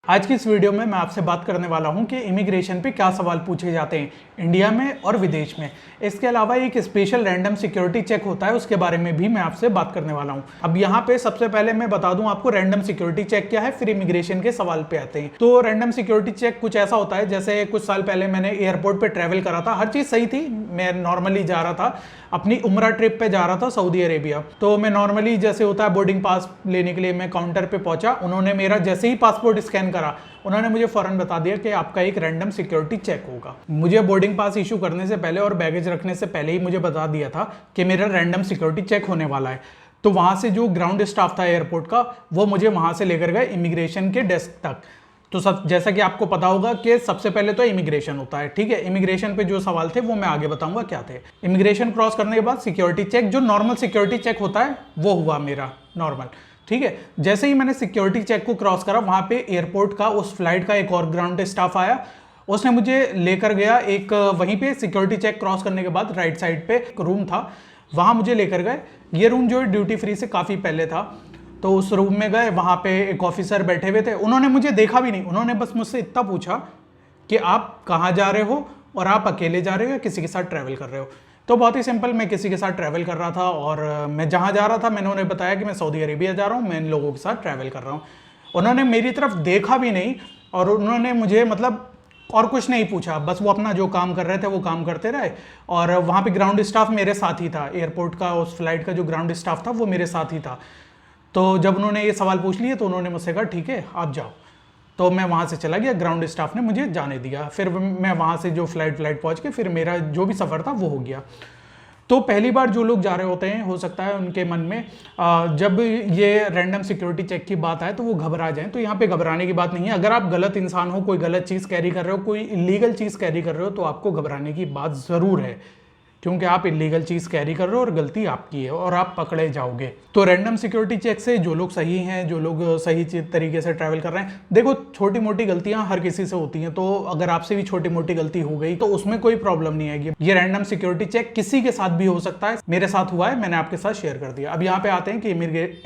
आज की इस वीडियो में मैं आपसे बात करने वाला हूं कि इमिग्रेशन पे क्या सवाल पूछे जाते हैं इंडिया में और विदेश में। इसके अलावा एक स्पेशल रैंडम सिक्योरिटी चेक होता है, उसके बारे में भी मैं आपसे बात करने वाला हूं। अब यहाँ पे सबसे पहले मैं बता दूं आपको रैंडम सिक्योरिटी चेक क्या है, फिर इमिग्रेशन के सवाल पे आते हैं। तो रैंडम सिक्योरिटी चेक कुछ ऐसा होता है, जैसे कुछ साल पहले मैंने एयरपोर्ट पे ट्रैवल करा था, हर चीज सही थी, मैं नॉर्मली जा रहा था, अपनी उम्रा ट्रिप पे जा रहा था सऊदी अरेबिया। तो मैं नॉर्मली जैसे होता है बोर्डिंग पास लेने के लिए मैं काउंटर पे पहुंचा, उन्होंने मेरा जैसे ही पासपोर्ट स्कैन करा उन्होंने मुझे फौरन बता दिया कि आपका एक रैंडम सिक्योरिटी चेक होगा। मुझे बोर्डिंग पास इशू करने से पहले और बैगेज रखने से पहले ही मुझे बता दिया था कि मेरा रैंडम सिक्योरिटी चेक होने वाला है। तो वहां से जो ग्राउंड स्टाफ था एयरपोर्ट का, वो मुझे वहां से लेकर गए इमिग्रेशन के डेस्क तक। तो सब जैसा कि आपको पता होगा कि सबसे पहले तो इमिग्रेशन होता है, ठीक है। इमिग्रेशन पे जो सवाल थे वो मैं आगे बताऊंगा क्या थे। इमिग्रेशन क्रॉस करने के बाद सिक्योरिटी चेक, जो नॉर्मल सिक्योरिटी चेक होता है वो हुआ मेरा नॉर्मल, ठीक है। जैसे ही मैंने सिक्योरिटी चेक को क्रॉस करा, वहां पे एयरपोर्ट का उस फ्लाइट का एक और ग्राउंड स्टाफ आया, उसने मुझे लेकर गया एक, वहीं पे सिक्योरिटी चेक क्रॉस करने के बाद राइट साइड पे एक रूम था, वहां मुझे लेकर गए। ये रूम जो है ड्यूटी फ्री से काफी पहले था। तो उस रूम में गए, वहां पे एक ऑफिसर बैठे हुए थे, उन्होंने मुझे देखा भी नहीं, उन्होंने बस मुझसे इतना पूछा कि आप कहाँ जा रहे हो और आप अकेले जा रहे हो या किसी के साथ ट्रैवल कर रहे हो। तो बहुत ही सिंपल, मैं किसी के साथ ट्रैवल कर रहा था और मैं जहाँ जा रहा था मैंने उन्हें बताया कि मैं सऊदी अरेबिया जा रहा हूँ, मैं इन लोगों के साथ ट्रैवल कर रहा हूँ। उन्होंने मेरी तरफ देखा भी नहीं और उन्होंने मुझे मतलब और कुछ नहीं पूछा, बस वो अपना जो काम कर रहे थे वो काम करते रहे। और वहाँ पे ग्राउंड स्टाफ मेरे साथ ही था, एयरपोर्ट का उस फ्लाइट का जो ग्राउंड स्टाफ था वो मेरे साथ ही था। तो जब उन्होंने ये सवाल पूछ लिए तो उन्होंने मुझसे कहा ठीक है आप जाओ। तो मैं वहाँ से चला गया, ग्राउंड स्टाफ ने मुझे जाने दिया। फिर मैं वहाँ से जो फ्लाइट पहुँच के फिर मेरा जो भी सफ़र था वो हो गया। तो पहली बार जो लोग जा रहे होते हैं, हो सकता है उनके मन में जब ये रैंडम सिक्योरिटी चेक की बात आए तो वो घबरा जाएं। तो यहाँ पे घबराने की बात नहीं है। अगर आप गलत इंसान हो, कोई गलत चीज़ कैरी कर रहे हो, कोई इलीगल चीज़ कैरी कर रहे हो, तो आपको घबराने की बात ज़रूर है, क्योंकि आप इलीगल चीज़ कैरी कर रहे हो और गलती आपकी है और आप पकड़े जाओगे। तो रैंडम सिक्योरिटी चेक से जो लोग सही हैं, जो लोग सही तरीके से ट्रैवल कर रहे हैं, देखो छोटी मोटी गलतियां हर किसी से होती हैं, तो अगर आपसे भी छोटी मोटी गलती हो गई तो उसमें कोई प्रॉब्लम नहीं आएगी। ये रैंडम सिक्योरिटी चेक किसी के साथ भी हो सकता है, मेरे साथ हुआ है, मैंने आपके साथ शेयर कर दिया। अब यहाँ पे आते हैं कि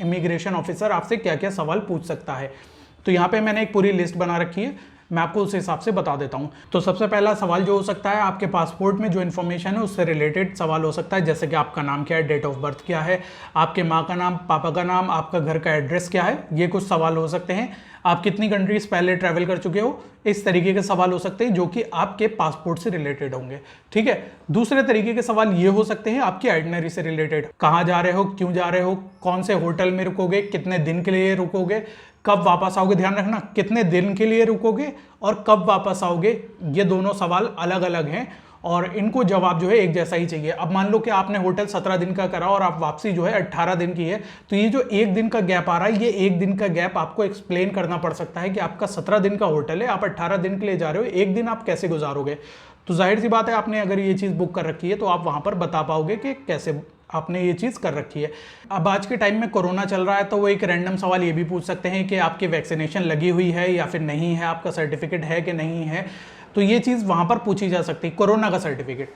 इमिग्रेशन ऑफिसर आपसे क्या क्या सवाल पूछ सकता है। तो यहाँ पे मैंने एक पूरी लिस्ट बना रखी है, मैं आपको उस हिसाब से बता देता हूं। तो सबसे पहला सवाल जो हो सकता है, आपके पासपोर्ट में जो इन्फॉर्मेशन है उससे रिलेटेड सवाल हो सकता है, जैसे कि आपका नाम क्या है, डेट ऑफ बर्थ क्या है, आपके माँ का नाम, पापा का नाम, आपका घर का एड्रेस क्या है, ये कुछ सवाल हो सकते हैं। आप कितनी कंट्रीज पहले ट्रैवल कर चुके हो, इस तरीके के सवाल हो सकते हैं जो कि आपके पासपोर्ट से रिलेटेड होंगे, ठीक है। दूसरे तरीके के सवाल ये हो सकते हैं आपकी आइटनरी से रिलेटेड, कहाँ जा रहे हो, क्यों जा रहे हो, कौन से होटल में रुकोगे, कितने दिन के लिए रुकोगे, कब वापस आओगे। ध्यान रखना कितने दिन के लिए रुकोगे और कब वापस आओगे, ये दोनों सवाल अलग अलग हैं और इनको जवाब जो है एक जैसा ही चाहिए। अब मान लो कि आपने होटल 17 दिन का करा और आप वापसी जो है 18 दिन की है, तो ये जो एक दिन का गैप आ रहा है, ये एक दिन का गैप आपको एक्सप्लेन करना पड़ सकता है कि आपका 17 दिन का होटल है, आप 18 दिन के लिए जा रहे हो, एक दिन आप कैसे गुजारोगे। तो जाहिर सी बात है, आपने अगर ये चीज़ बुक कर रखी है तो आप वहाँ पर बता पाओगे कि कैसे आपने ये चीज़ कर रखी है। अब आज के टाइम में कोरोना चल रहा है, तो वो एक रैंडम सवाल ये भी पूछ सकते हैं कि आपकी वैक्सीनेशन लगी हुई है या फिर नहीं है, आपका सर्टिफिकेट है कि नहीं है। तो ये चीज़ वहाँ पर पूछी जा सकती है, कोरोना का सर्टिफिकेट।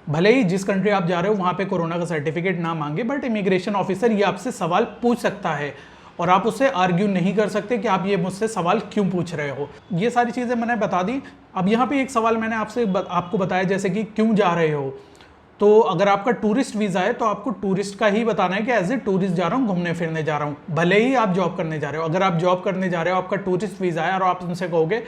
भले ही जिस कंट्री आप जा रहे हो वहाँ पे कोरोना का सर्टिफिकेट ना मांगे, बट इमिग्रेशन ऑफिसर ये आपसे सवाल पूछ सकता है और आप उससे आर्ग्यू नहीं कर सकते कि आप ये मुझसे सवाल क्यों पूछ रहे हो। ये सारी चीज़ें मैंने बता दी। अब यहाँ पे एक सवाल मैंने आपको बताया, जैसे कि क्यों जा रहे हो। तो अगर आपका टूरिस्ट वीज़ा है तो आपको टूरिस्ट का ही बताना है कि एज ए टूरिस्ट जा रहा हूँ, घूमने फिरने जा रहा हूँ, भले ही आप जॉब करने जा रहे हो। अगर आप जॉब करने जा रहे हो, आपका टूरिस्ट वीज़ा है और आप उनसे कहोगे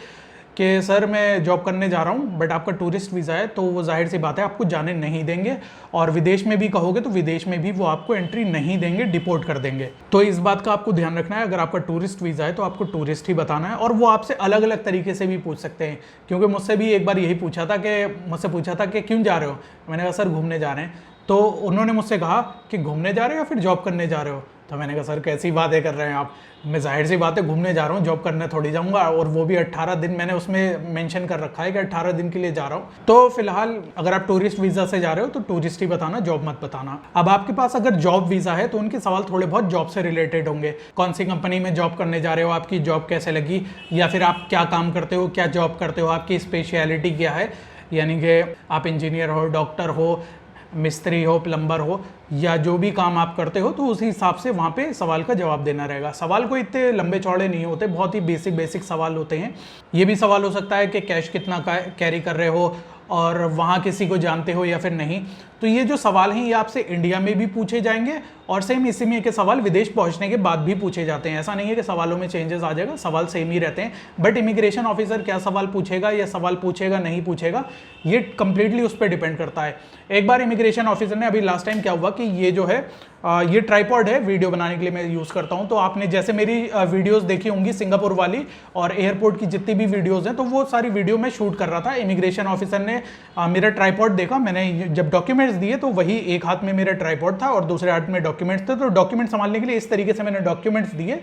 कि सर मैं जॉब करने जा रहा हूँ बट आपका टूरिस्ट वीज़ा है, तो वो जाहिर सी बात है आपको जाने नहीं देंगे। और विदेश में भी कहोगे तो विदेश में भी वो आपको एंट्री नहीं देंगे, डिपोर्ट कर देंगे। तो इस बात का आपको ध्यान रखना है, अगर आपका टूरिस्ट वीज़ा है तो आपको टूरिस्ट ही बताना है। और वो आपसे अलग अलग तरीके से भी पूछ सकते हैं, क्योंकि मुझसे भी एक बार यही पूछा था कि क्यों जा रहे हो। मैंने कहा सर घूमने जा रहे हैं। तो उन्होंने मुझसे कहा कि घूमने जा रहे हो या फिर जॉब करने जा रहे हो। तो मैंने कहा सर कैसी बातें कर रहे हैं आप, मैं जाहिर सी बात है घूमने जा रहा हूँ, जॉब करने थोड़ी जाऊँगा, और वो भी 18 दिन मैंने उसमें मेंशन कर रखा है कि 18 दिन के लिए जा रहा हूँ। तो फिलहाल अगर आप टूरिस्ट वीज़ा से जा रहे हो तो टूरिस्ट ही बताना, जॉब मत बताना। अब आपके पास अगर जॉब वीज़ा है तो उनके सवाल थोड़े बहुत जॉब से रिलेटेड होंगे। कौन सी कंपनी में जॉब करने जा रहे हो, आपकी जॉब कैसे लगी, या फिर आप क्या काम करते हो, क्या जॉब करते हो, आपकी स्पेशलिटी क्या है, यानी कि आप इंजीनियर हो, डॉक्टर हो, मिस्त्री हो, प्लम्बर हो, या जो भी काम आप करते हो, तो उसी हिसाब से वहाँ पे सवाल का जवाब देना रहेगा। सवाल कोई इतने लंबे चौड़े नहीं होते, बहुत ही बेसिक सवाल होते हैं। ये भी सवाल हो सकता है कि कैश कितना कैरी कर रहे हो और वहाँ किसी को जानते हो या फिर नहीं। तो ये जो सवाल हैं ये आपसे इंडिया में भी पूछे जाएंगे और सेम इसी में के सवाल विदेश पहुंचने के बाद भी पूछे जाते हैं। ऐसा नहीं है कि सवालों में चेंजेस आ जाएगा, सवाल सेम ही रहते हैं, बट इमिग्रेशन ऑफिसर क्या सवाल पूछेगा या सवाल पूछेगा नहीं पूछेगा, ये कंप्लीटली उस पर डिपेंड करता है। एक बार इमिग्रेशन ऑफिसर ने, अभी लास्ट टाइम क्या हुआ कि ये जो है ये ट्राइपॉड है, वीडियो बनाने के लिए मैं यूज़ करता हूँ। तो आपने जैसे मेरी वीडियोस देखी होंगी सिंगापुर वाली और एयरपोर्ट की जितनी भी वीडियोस हैं, तो वो सारी वीडियो मैं शूट कर रहा था। इमिग्रेशन ऑफिसर ने मेरा ट्राइपॉड देखा, मैंने जब डॉक्यूमेंट्स दिए तो वही एक हाथ में मेरा ट्राइपॉड था और दूसरे हाथ में डॉक्यूमेंट्स थे। तो डॉक्यूमेंट संभालने के लिए इस तरीके से मैंने डॉक्यूमेंट्स दिए,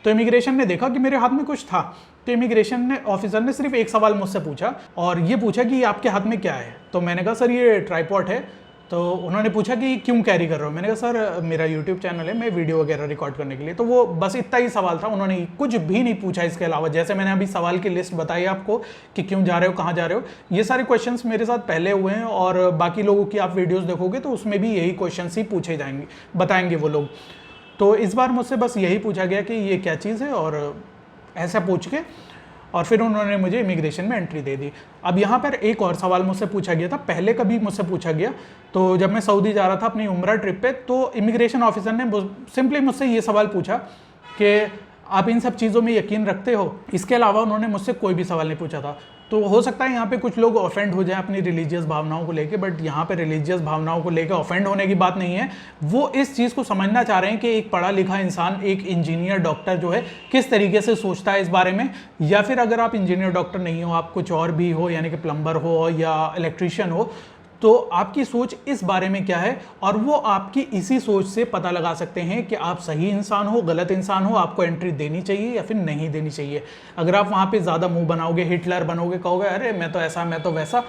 तो इमिग्रेशन ने देखा कि मेरे हाथ में कुछ था। तो इमिग्रेशन ऑफिसर ने सिर्फ एक सवाल मुझसे पूछा और ये पूछा कि आपके हाथ में क्या है। तो मैंने कहा सर ये ट्राइपॉड है। तो उन्होंने पूछा कि क्यों कैरी कर रहे हो। मैंने कहा सर मेरा यूट्यूब चैनल है, मैं वीडियो वगैरह रिकॉर्ड करने के लिए। तो वो बस इतना ही सवाल था, उन्होंने कुछ भी नहीं पूछा इसके अलावा। जैसे मैंने अभी सवाल की लिस्ट बताई आपको कि क्यों जा रहे हो, कहाँ जा रहे हो, ये सारे क्वेश्चंस मेरे साथ पहले हुए हैं और बाकी लोगों की आप वीडियोज़ देखोगे तो उसमें भी यही क्वेश्चन ही पूछे जाएंगे, बताएंगे वो लोग। तो इस बार मुझसे बस यही पूछा गया कि ये क्या चीज़ है और ऐसा पूछ के और फिर उन्होंने मुझे इमिग्रेशन में एंट्री दे दी। अब यहाँ पर एक और सवाल मुझसे पूछा गया था, पहले कभी मुझसे पूछा गया। तो जब मैं सऊदी जा रहा था अपनी उम्रा ट्रिप पे, तो इमिग्रेशन ऑफिसर ने सिंपली मुझसे ये सवाल पूछा कि आप इन सब चीज़ों में यकीन रखते हो। इसके अलावा उन्होंने मुझसे कोई भी सवाल नहीं पूछा था। तो हो सकता है यहाँ पे कुछ लोग ऑफेंड हो जाएं अपनी रिलीजियस भावनाओं को लेके, बट यहाँ पे रिलीजियस भावनाओं को लेके ऑफेंड होने की बात नहीं है। वो इस चीज़ को समझना चाह रहे हैं कि एक पढ़ा लिखा इंसान, एक इंजीनियर डॉक्टर जो है किस तरीके से सोचता है इस बारे में। या फिर अगर आप इंजीनियर डॉक्टर नहीं हो, आप कुछ और भी हो, यानी कि प्लम्बर हो या इलेक्ट्रीशियन हो, तो आपकी सोच इस बारे में क्या है, और वो आपकी इसी सोच से पता लगा सकते हैं कि आप सही इंसान हो, गलत इंसान हो, आपको एंट्री देनी चाहिए या फिर नहीं देनी चाहिए। अगर आप वहाँ पे ज़्यादा मुंह बनाओगे, हिटलर बनोगे, कहोगे अरे मैं तो ऐसा, मैं तो वैसा,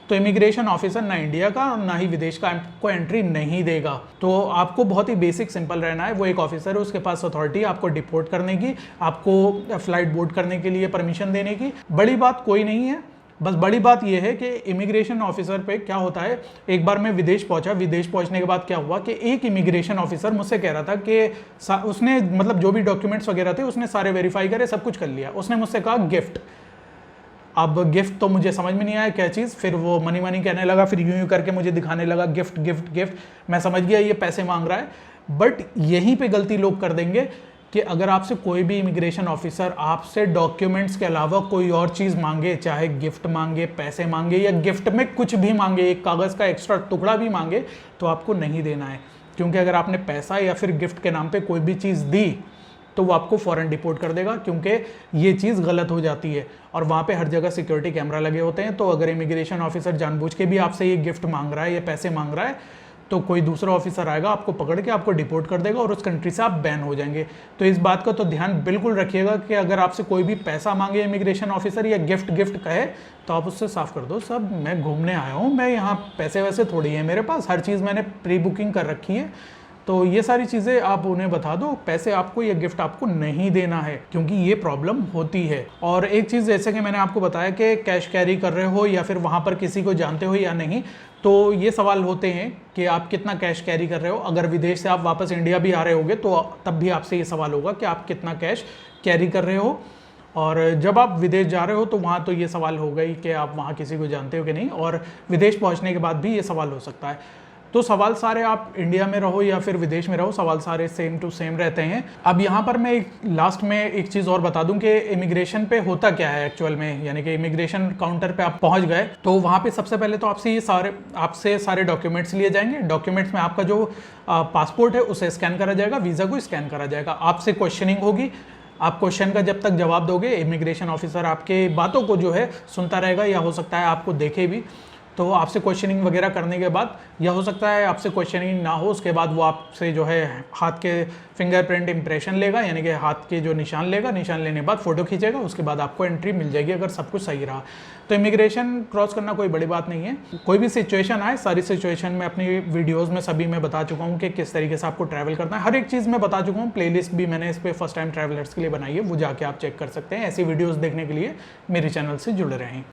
तो इमिग्रेशन ऑफिसर ना इंडिया का और ना ही विदेश का आपको एंट्री नहीं देगा। तो आपको बहुत ही बेसिक सिंपल रहना है। वो एक ऑफिसर है, उसके पास अथॉरिटी है आपको डिपोर्ट करने की, आपको फ्लाइट बोर्ड करने के लिए परमिशन देने की। बड़ी बात कोई नहीं है। बस बड़ी बात यह है कि इमिग्रेशन ऑफिसर पे क्या होता है, एक बार मैं विदेश पहुंचा, विदेश पहुंचने के बाद क्या हुआ कि एक इमिग्रेशन ऑफिसर मुझसे कह रहा था कि उसने मतलब जो भी डॉक्यूमेंट्स वगैरह थे उसने सारे वेरीफाई करे, सब कुछ कर लिया। उसने मुझसे कहा गिफ्ट। अब गिफ्ट तो मुझे समझ में नहीं आया क्या चीज़। फिर वो मनी मनी कहने लगा, फिर यूं यूं करके मुझे दिखाने लगा गिफ्ट गिफ्ट गिफ्ट। मैं समझ गया ये पैसे मांग रहा है। बट यहीं पे गलती लोग कर देंगे कि अगर आपसे कोई भी इमिग्रेशन ऑफिसर आपसे डॉक्यूमेंट्स के अलावा कोई और चीज़ मांगे, चाहे गिफ्ट मांगे, पैसे मांगे या गिफ्ट में कुछ भी मांगे, एक कागज़ का एक्स्ट्रा टुकड़ा भी मांगे, तो आपको नहीं देना है। क्योंकि अगर आपने पैसा या फिर गिफ्ट के नाम पे कोई भी चीज़ दी तो वो आपको फ़ौरन डिपोर्ट कर देगा, क्योंकि ये चीज़ गलत हो जाती है। और वहाँ पे हर जगह सिक्योरिटी कैमरा लगे होते हैं। तो अगर इमिग्रेशन ऑफिसर जानबूझ के भी आपसे ये गिफ्ट मांग रहा है या पैसे मांग रहा है, तो कोई दूसरा ऑफिसर आएगा, आपको पकड़ के आपको डिपोर्ट कर देगा और उस कंट्री से आप बैन हो जाएंगे। तो इस बात का तो ध्यान बिल्कुल रखिएगा कि अगर आपसे कोई भी पैसा मांगे इमिग्रेशन ऑफिसर या गिफ्ट गिफ्ट कहे, तो आप उससे साफ कर दो, सब मैं घूमने आया हूँ, मैं यहाँ पैसे वैसे थोड़ी है मेरे पास, हर चीज़ मैंने प्री बुकिंग कर रखी है। तो ये सारी चीज़ें आप उन्हें बता दो, पैसे आपको या गिफ्ट आपको नहीं देना है, क्योंकि ये प्रॉब्लम होती है। और एक चीज़ जैसे कि मैंने आपको बताया कि कैश कैरी कर रहे हो या फिर वहाँ पर किसी को जानते हो या नहीं, तो ये सवाल होते हैं कि आप कितना कैश कैरी कर रहे हो। अगर विदेश से आप वापस इंडिया भी आ रहे होगे तो तब भी आपसे ये सवाल होगा कि आप कितना कैश कैरी कर रहे हो। और जब आप विदेश जा रहे हो तो वहाँ तो ये सवाल होगा ही कि आप वहाँ किसी को जानते हो कि नहीं, और विदेश पहुँचने के बाद भी ये सवाल हो सकता है। तो सवाल सारे, आप इंडिया में रहो या फिर विदेश में रहो, सवाल सारे सेम टू सेम रहते हैं। अब यहाँ पर मैं लास्ट में एक चीज़ और बता दूं कि इमिग्रेशन पे होता क्या है एक्चुअल में। यानी कि इमिग्रेशन काउंटर पे आप पहुँच गए तो वहाँ पे सबसे पहले तो आपसे सारे डॉक्यूमेंट्स लिए जाएंगे। डॉक्यूमेंट्स में आपका जो पासपोर्ट है उसे स्कैन करा जाएगा, वीज़ा को स्कैन करा जाएगा, आपसे क्वेश्चनिंग होगी। आप क्वेश्चन का जब तक जवाब दोगे, इमिग्रेशन ऑफिसर आपके बातों को जो है सुनता रहेगा, या हो सकता है आपको देखे भी। तो आपसे क्वेश्चनिंग वगैरह करने के बाद, या हो सकता है आपसे क्वेश्चनिंग ना हो, उसके बाद वो आपसे जो है हाथ के फिंगरप्रिंट इंप्रेशन लेगा, यानी कि हाथ के जो निशान लेगा, निशान लेने के बाद फ़ोटो खींचेगा, उसके बाद आपको एंट्री मिल जाएगी अगर सब कुछ सही रहा। तो इमिग्रेशन क्रॉस करना कोई बड़ी बात नहीं है। कोई भी सिचुएशन आए, सारी सिचुएशन में अपनी वीडियोज़ में सभी मैं बता चुका हूँ कि किस तरीके से आपको ट्रैवल करना है, हर एक चीज़ मैं बता चुका हूँ। प्लेलिस्ट भी मैंने इस पर फर्स्ट टाइम ट्रैवलर्स के लिए बनाई है, वो जाके आप चेक कर सकते हैं। ऐसी वीडियोज़ देखने के लिए मेरे चैनल से जुड़े रहें।